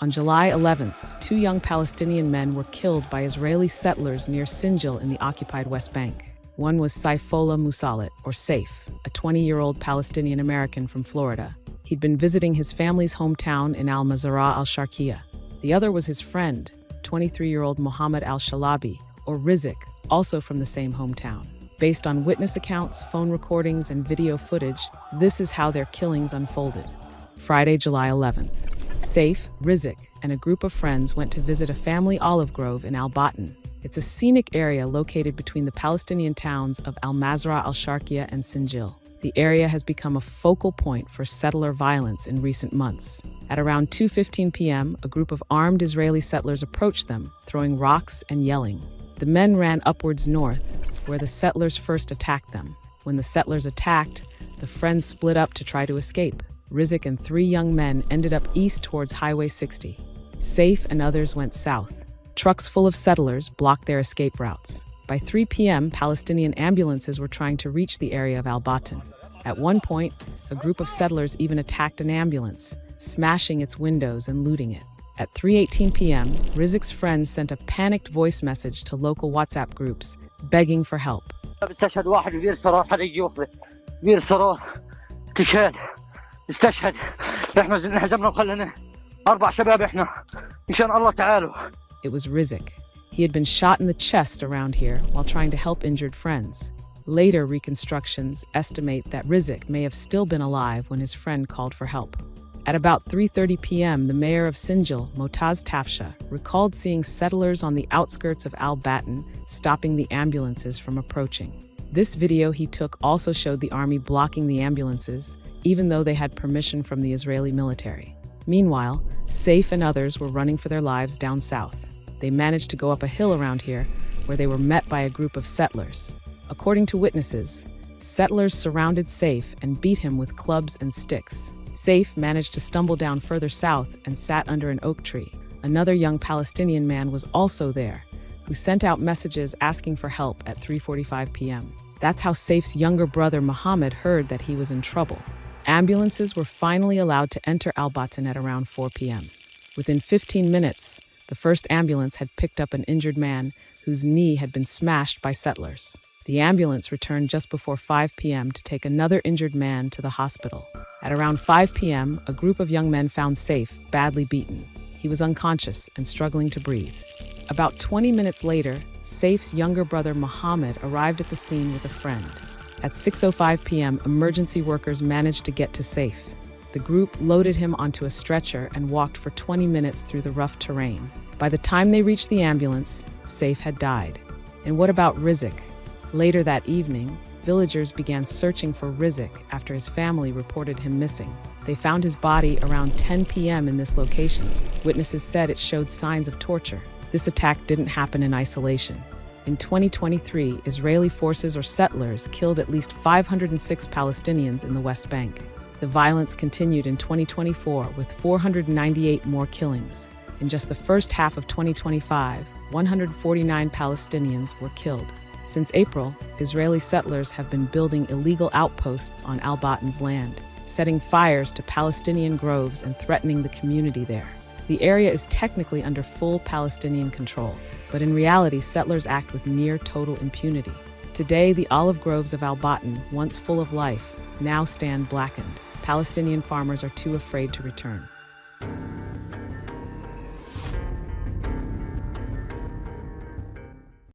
On July 11th, two young Palestinian men were killed by Israeli settlers near Sinjar in the occupied West Bank. One was Saifullah Musalit, or Saif, a 20-year-old Palestinian American from Florida. He'd been visiting his family's hometown in Al-Mazrah al-Sharqiyya. The other was his friend, 23-year-old Mohammed al-Shalabi, or Rizik, also from the same hometown. Based on witness accounts, phone recordings, and video footage, this is how their killings unfolded. Friday, July 11th. Saif, Rizik, and a group of friends went to visit a family olive grove in Al-Batin. It's a scenic area located between the Palestinian towns of Al-Mazrah al-Sharqiyya and Sinjar. The area has become a focal point for settler violence in recent months. At around 2:15 p.m., a group of armed Israeli settlers approached them, throwing rocks and yelling. The men ran upwards north, where the settlers first attacked them. When the settlers attacked, the friends split up to try to escape. Rizik and three young men ended up east towards Highway 60. Saif and others went south. Trucks full of settlers blocked their escape routes. By 3 p.m., Palestinian ambulances were trying to reach the area of Al-Batin. At one point, a group of settlers even attacked an ambulance, smashing its windows and looting it. At 3:18 p.m., Rizik's friends sent a panicked voice message to local WhatsApp groups, begging for help. استشهد احنا انهزمنا وخلنا 4 شباب احنا ان شاء الله تعالوا. It was Rizik. He had been shot in the chest around here while trying to help injured friends. Later reconstructions estimate that Rizik may have still been alive when his friend called for help. At about 3:30 p.m., the mayor of Sinjar, Motaz Tafsha, recalled seeing settlers on the outskirts of Al-Batin stopping the ambulances from approaching. This video he took also showed the army blocking the ambulances, even though they had permission from the Israeli military. Meanwhile, Saif and others were running for their lives down south. They managed to go up a hill around here, where they were met by a group of settlers. According to witnesses, settlers surrounded Saif and beat him with clubs and sticks. Saif managed to stumble down further south and sat under an oak tree. Another young Palestinian man was also there, who sent out messages asking for help at 3:45 p.m. That's how Saif's younger brother Mohammed heard that he was in trouble. Ambulances were finally allowed to enter Al-Batin at around 4 p.m. Within 15 minutes, the first ambulance had picked up an injured man whose knee had been smashed by settlers. The ambulance returned just before 5 p.m. to take another injured man to the hospital. At around 5 p.m., a group of young men found Saif badly beaten. He was unconscious and struggling to breathe. About 20 minutes later, Saif's younger brother Mohammed arrived at the scene with a friend. At 6:05 p.m., emergency workers managed to get to Saif. The group loaded him onto a stretcher and walked for 20 minutes through the rough terrain. By the time they reached the ambulance, Saif had died. And what about Rizik? Later that evening, villagers began searching for Rizik after his family reported him missing. They found his body around 10 p.m. in this location. Witnesses said it showed signs of torture. This attack didn't happen in isolation. In 2023, Israeli forces or settlers killed at least 506 Palestinians in the West Bank. The violence continued in 2024 with 498 more killings. In just the first half of 2025, 149 Palestinians were killed. Since April, Israeli settlers have been building illegal outposts on Al-Batin's land, setting fires to Palestinian groves and threatening the community there. The area is technically under full Palestinian control, but in reality, settlers act with near total impunity. Today, the olive groves of Al-Batin, once full of life, now stand blackened. Palestinian farmers are too afraid to return.